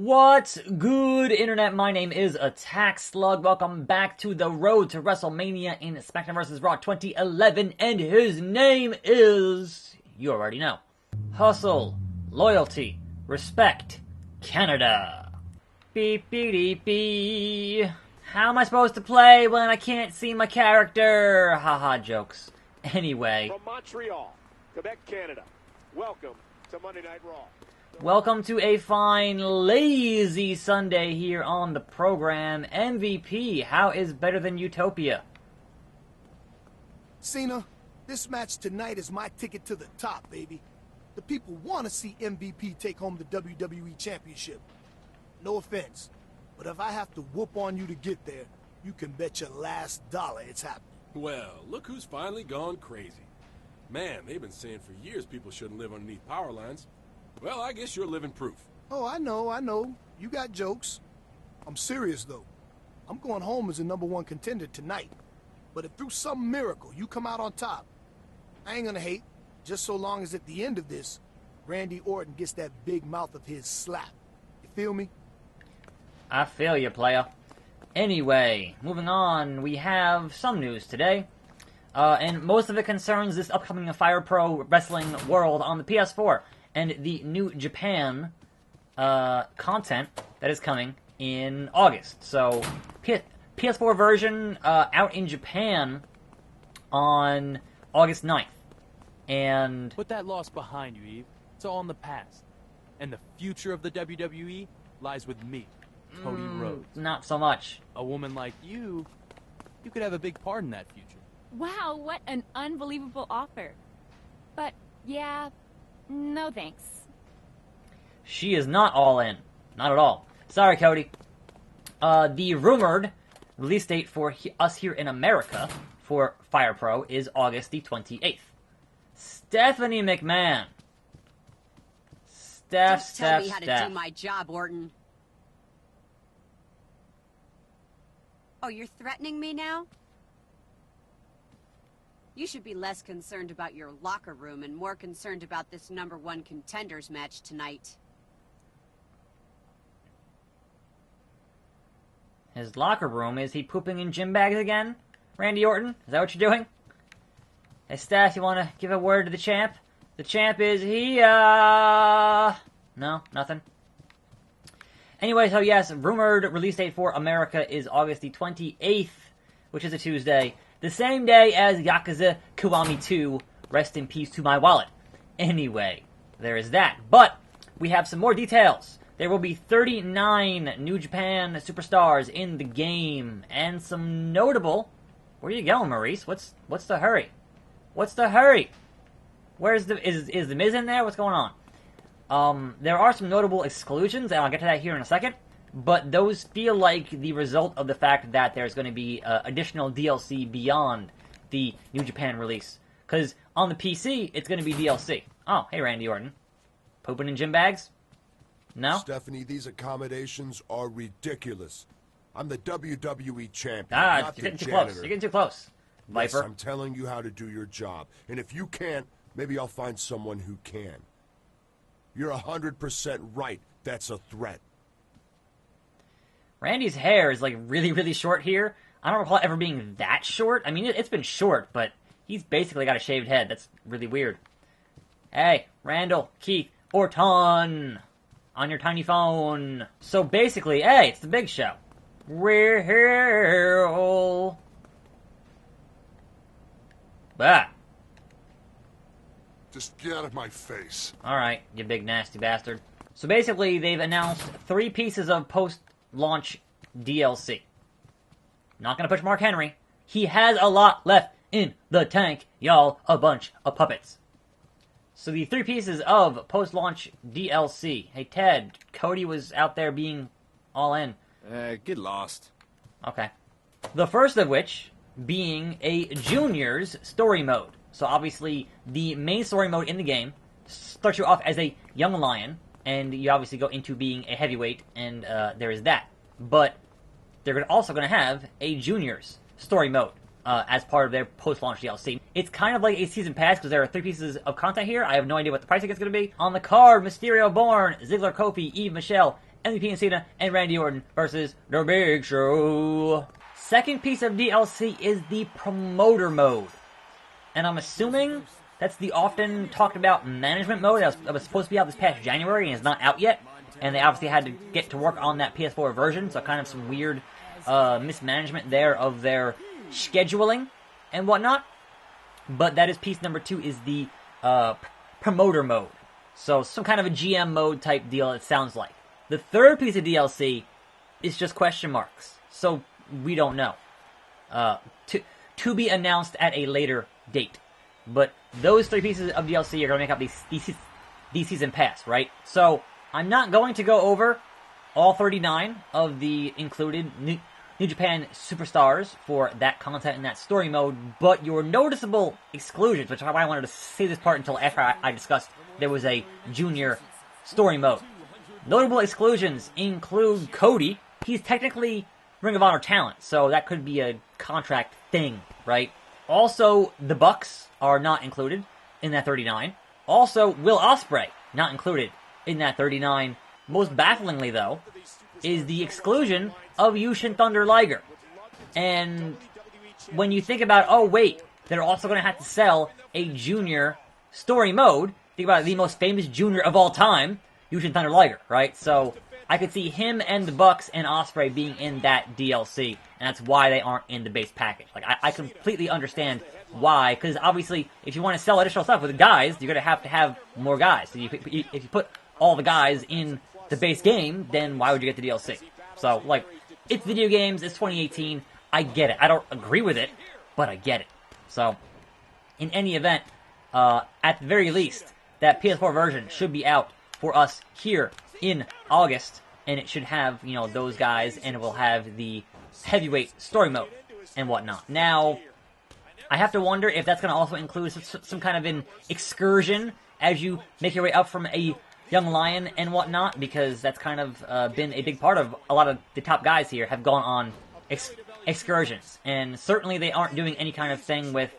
What's good, Internet? My name is Attack Slug. Welcome back to the road to WrestleMania in SmackDown vs. Raw 2011, and his name is, you already know, Hustle, Loyalty, Respect, Canada. Beep, beep, beep, beep. How am I supposed to play when I can't see my character? Haha, jokes. Anyway. From Montreal, Quebec, Canada, welcome to Monday Night Raw. Welcome to a fine, lazy Sunday here on the program. MVP, how is better than Utopia? Cena, this match tonight is my ticket to the top, baby. The people want to see MVP take home the WWE Championship. No offense, but if I have to whoop on you to get there, you can bet your last dollar it's happening. Well, look who's finally gone crazy. Man, they've been saying for years people shouldn't live underneath power lines. Well, I guess you're living proof. Oh, I know. You got jokes. I'm serious, though. I'm going home as a #1 contender tonight. But if through some miracle you come out on top, I ain't gonna hate, just so long as at the end of this, Randy Orton gets that big mouth of his slap. You feel me? I feel you, player. Anyway, moving on, we have some news today. And most of it concerns this upcoming Fire Pro Wrestling World on the PS4. And the New Japan content that is coming in August. So, PS4 version out in Japan on August 9th. And put that loss behind you, Eve. It's all in the past. And the future of the WWE lies with me, Cody Rhodes. Not so much. A woman like you could have a big part in that future. Wow, what an unbelievable offer. But, yeah... no thanks. She is not all in. Not at all. Sorry, Cody. The rumored release date for us here in America for Fire Pro is August the 28th. Stephanie McMahon. Just tell me how to do my job, Orton. Oh, you're threatening me now? You should be less concerned about your locker room and more concerned about this #1 contenders match tonight. His locker room? Is he pooping in gym bags again? Randy Orton? Is that what you're doing? Hey, Steph, you want to give a word to the champ? The champ is here! No? Nothing? Anyway, so yes, rumored release date for America is August the 28th, which is a Tuesday. The same day as Yakuza Kiwami 2, rest in peace to my wallet. Anyway, there is that. But, we have some more details. There will be 39 New Japan superstars in the game, and some notable... Where are you going, Maurice? What's the hurry? What's the hurry? Where's the... Is the Miz in there? What's going on? There are some notable exclusions, and I'll get to that here in a second. But those feel like the result of the fact that there's going to be additional DLC beyond the New Japan release. Because on the PC, it's going to be DLC. Oh, hey, Randy Orton. Pooping in gym bags? No? Stephanie, these accommodations are ridiculous. I'm the WWE champion, you're not the getting too janitor. close. You're getting too close, Viper. Yes, I'm telling you how to do your job. And if you can't, maybe I'll find someone who can. You're 100% right. That's a threat. Randy's hair is, like, really, really short here. I don't recall it ever being that short. I mean, it's been short, but he's basically got a shaved head. That's really weird. Hey, Randall, Keith, Orton, on your tiny phone. So basically, hey, it's the Big Show. Real. Bah. Just get out of my face. Alright, you big nasty bastard. So basically, they've announced 3 pieces of post-launch DLC. Not gonna push Mark Henry. He has a lot left in the tank, y'all. A bunch of puppets. So the 3 pieces of post-launch DLC. Hey, Ted, Cody was out there being all in. Get lost. Okay. The first of which being a Juniors story mode. So obviously, the main story mode in the game starts you off as a young lion, and you obviously go into being a heavyweight, and there is that. But they're also going to have a Juniors story mode as part of their post-launch DLC. It's kind of like a season pass because there are 3 pieces of content here. I have no idea what the pricing is going to be. On the card, Mysterio Born, Ziggler Kofi, Eve Michelle, MVP and Cena and Randy Orton versus The Big Show. Second piece of DLC is the promoter mode. And I'm assuming that's the often talked about management mode that was supposed to be out this past January and is not out yet. And they obviously had to get to work on that PS4 version, so kind of some weird mismanagement there of their scheduling and whatnot. But that is piece number 2, is the promoter mode. So some kind of a GM mode type deal, it sounds like. The third piece of DLC is just question marks. So we don't know. To be announced at a later date. But those 3 pieces of DLC are going to make up the season pass, right? So I'm not going to go over all 39 of the included New Japan Superstars for that content and that story mode, but your noticeable exclusions, which is why I wanted to save this part until after I discussed there was a junior story mode. Notable exclusions include Cody. He's technically Ring of Honor talent, so that could be a contract thing, right? Also, the Bucks are not included in that 39. Also, Will Ospreay, not included in that 39. Most bafflingly, though, is the exclusion of Yushin Thunder Liger. And when you think about, oh wait, they're also going to have to sell a junior story mode, think about it, the most famous junior of all time, Yushin Thunder Liger, right? So I could see him and the Bucks and Ospreay being in that DLC, and that's why they aren't in the base package. Like, I completely understand why, because obviously, if you want to sell additional stuff with guys, you're going to have more guys. So if you put all the guys in the base game, then why would you get the DLC? So, like, it's video games, it's 2018, I get it. I don't agree with it, but I get it. So, in any event, at the very least, that PS4 version should be out for us here in August, and it should have, you know, those guys, and it will have the heavyweight story mode and whatnot. Now, I have to wonder if that's going to also include some kind of an excursion as you make your way up from a young lion and whatnot, because that's kind of been a big part of a lot of the top guys here have gone on excursions. And certainly they aren't doing any kind of thing with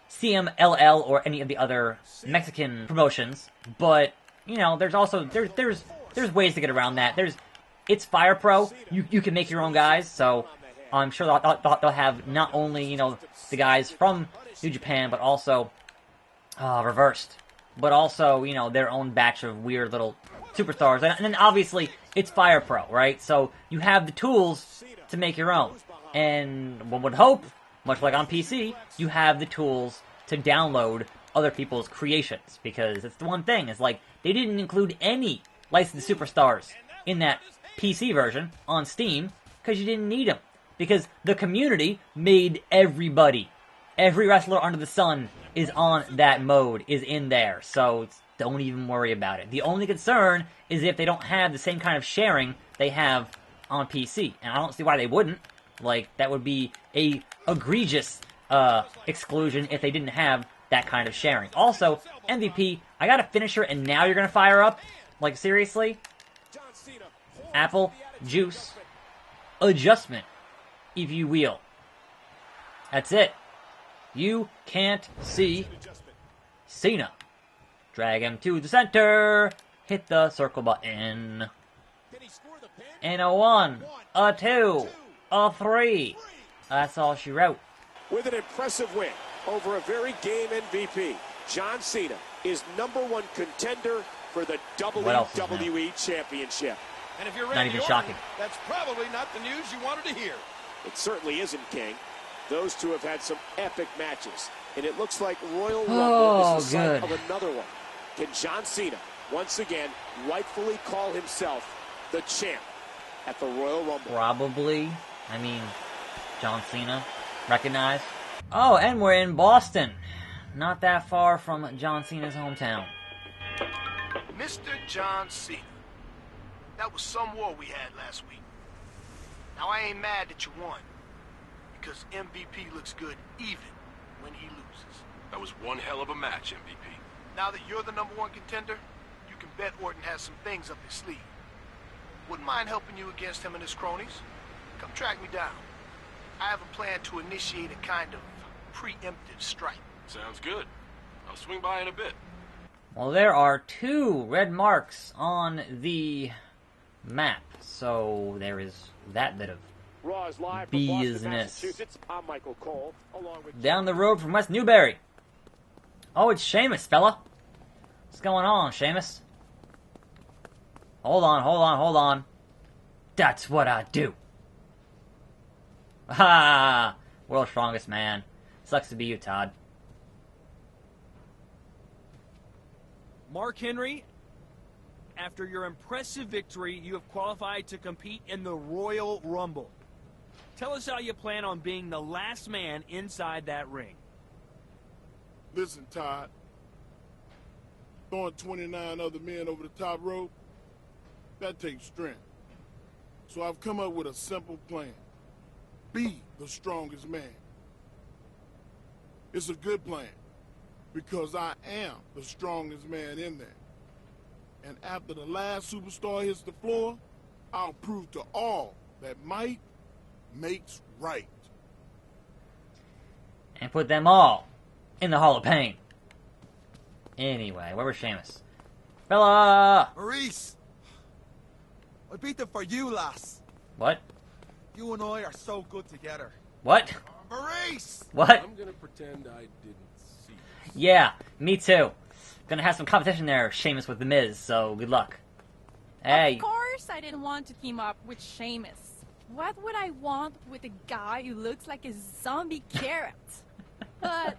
CMLL or any of the other Mexican promotions, but you know, there's also there's ways to get around that. It's Fire Pro. You can make your own guys, so I'm sure they'll have not only, you know, the guys from New Japan, but also reversed, but also, you know, their own batch of weird little superstars. And then obviously it's Fire Pro, right? So you have the tools to make your own, and one would hope, much like on PC, you have the tools to download other people's creations, because it's the one thing, it's like, they didn't include any licensed superstars in that PC version on Steam, because you didn't need them. Because the community made everybody. Every wrestler under the sun is on that mode, is in there, so don't even worry about it. The only concern is if they don't have the same kind of sharing they have on PC, and I don't see why they wouldn't. Like, that would be a egregious exclusion if they didn't have that kind of sharing. Also, MVP, I got a finisher and now you're going to fire up? Like, seriously? Apple juice adjustment, if you will. That's it. You can't see Cena. Drag him to the center. Hit the circle button. And a 1, a 2, a 3. That's all she wrote. With an impressive win over a very game MVP, John Cena is #1 contender for the WWE Championship. And if you're not even shocking. That's probably not the news you wanted to hear. It certainly isn't, King. Those two have had some epic matches, and it looks like Royal Rumble is the site of another one. Can John Cena once again rightfully call himself the champ at the Royal Rumble? Probably. I mean, John Cena, recognized. Oh, and we're in Boston. Not that far from John Cena's hometown. Mr. John Cena. That was some war we had last week. Now, I ain't mad that you won, because MVP looks good even when he loses. That was one hell of a match, MVP. Now that you're the #1 contender, you can bet Orton has some things up his sleeve. Wouldn't mind helping you against him and his cronies. Come track me down. I have a plan to initiate a kind of preemptive strike. Sounds good. I'll swing by in a bit. Well, there are 2 red marks on the map. So there is that bit of Raw is live from Boston, business. Massachusetts. I'm Michael Cole, along with Down the road from West Newbury. Oh, it's Sheamus, fella. What's going on, Sheamus? Hold on. That's what I do. Ha! World's strongest man. Sucks to be you, Todd. Mark Henry, after your impressive victory, you have qualified to compete in the Royal Rumble. Tell us how you plan on being the last man inside that ring. Listen, Todd. Throwing 29 other men over the top rope, that takes strength. So I've come up with a simple plan. Be the strongest man. It's a good plan, because I am the strongest man in there. And after the last superstar hits the floor, I'll prove to all that might makes right. And put them all in the Hall of Pain. Anyway, where was Sheamus? Fella! Maurice! I beat them for you, lass. What? You and I are so good together. What? Maurice! What? I'm gonna pretend I didn't see this. Yeah, me too. Gonna have some competition there, Sheamus with The Miz, so good luck. Hey. Of course I didn't want to team up with Sheamus. What would I want with a guy who looks like a zombie carrot? But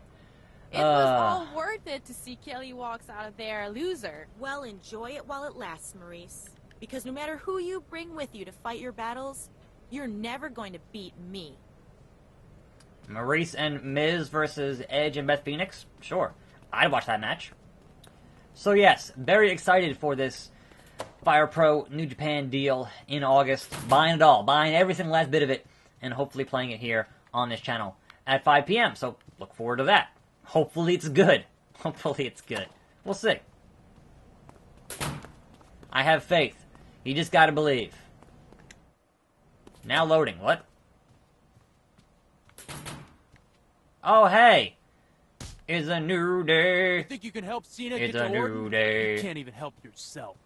it was all worth it to see Kelly walks out of there a loser. Well, enjoy it while it lasts, Maurice. Because no matter who you bring with you to fight your battles, you're never going to beat me. Maurice and Miz versus Edge and Beth Phoenix? Sure. I'd watch that match. So yes, very excited for this Fire Pro New Japan deal in August. Buying it all. Buying every single last bit of it. And hopefully playing it here on this channel at 5 p.m. So look forward to that. Hopefully it's good. Hopefully it's good. We'll see. I have faith. You just gotta believe. Now loading. What? Oh, hey! It's a new day. You think you can help Cena It's get a to Orton? new day. You can't even help yourself.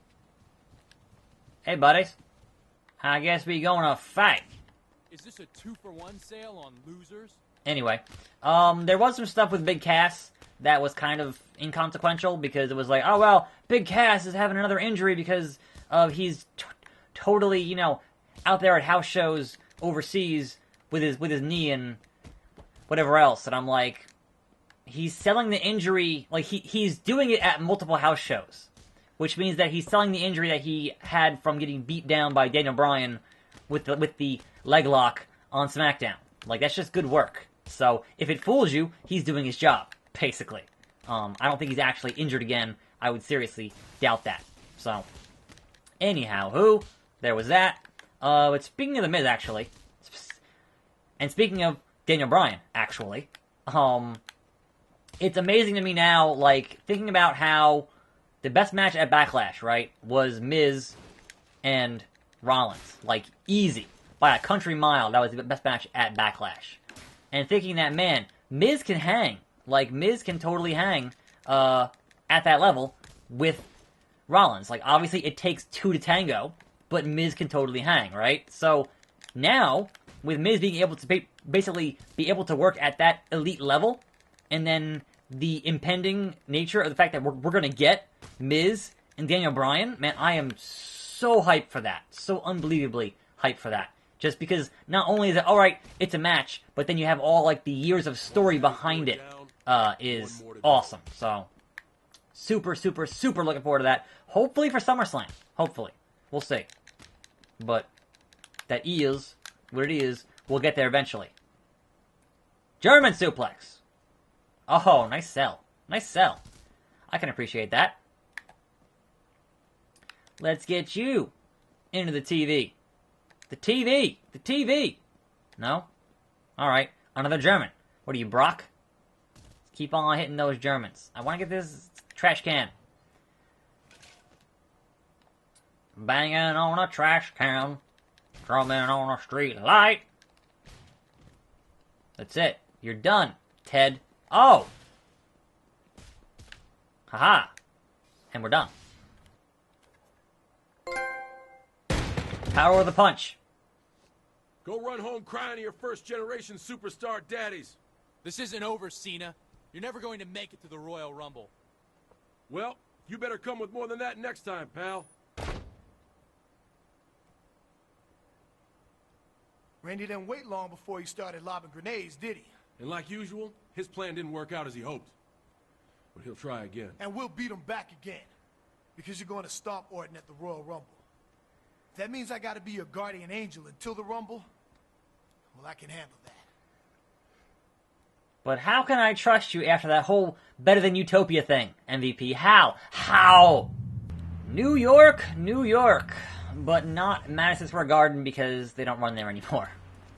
Hey, buddies. I guess we gonna fight. Is this a 2-for-1 sale on losers? Anyway, there was some stuff with Big Cass that was kind of inconsequential because it was like, oh, well, Big Cass is having another injury because he's totally, you know, out there at house shows overseas with his knee and whatever else. And I'm like, he's selling the injury, like, he's doing it at multiple house shows, which means that he's selling the injury that he had from getting beat down by Daniel Bryan with the leg lock on SmackDown. Like, that's just good work. So, if it fools you, he's doing his job, basically. I don't think he's actually injured again. I would seriously doubt that. So, anyhow, there was that. But speaking of The Miz, actually, and speaking of Daniel Bryan, actually, it's amazing to me now, like, thinking about how the best match at Backlash, right, was Miz and Rollins. Like, easy. By a country mile, that was the best match at Backlash. And thinking that, man, Miz can hang. Like, Miz can totally hang at that level with Rollins. Like, obviously, it takes two to tango, but Miz can totally hang, right? So, now, with Miz being able to basically be able to work at that elite level, and then the impending nature of the fact that we're going to get Miz and Daniel Bryan, man, I am so hyped for that. So unbelievably hyped for that. Just because not only is it, alright, it's a match, but then you have all, like, the years of story behind it is awesome. So, super, super, super looking forward to that. Hopefully for SummerSlam. Hopefully. We'll see. But that is what it is. We'll get there eventually. German suplex. Oh, nice sell. Nice sell. I can appreciate that. Let's get you into the TV. The TV! The TV! No? Alright, another German. What are you, Brock? Keep on hitting those Germans. I want to get this trash can. Banging on a trash can. Drumming on a street light. That's it. You're done, Ted. Oh! Haha. And we're done. Power of the punch. Go run home crying to your first-generation superstar daddies. This isn't over, Cena. You're never going to make it to the Royal Rumble. Well, you better come with more than that next time, pal. Randy didn't wait long before he started lobbing grenades, did he? And like usual, his plan didn't work out as he hoped. But he'll try again. And we'll beat him back again. Because you're going to stomp Orton at the Royal Rumble. If that means I got to be your guardian angel until the Rumble, well, I can handle that. But how can I trust you after that whole Better Than Utopia thing, MVP? How? How? New York, New York. But not Madison Square Garden because they don't run there anymore.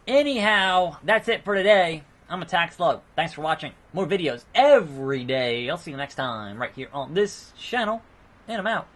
Anyhow, that's it for today. I'm Attack Slug. Thanks for watching. More videos every day. I'll see you next time right here on this channel. And I'm out.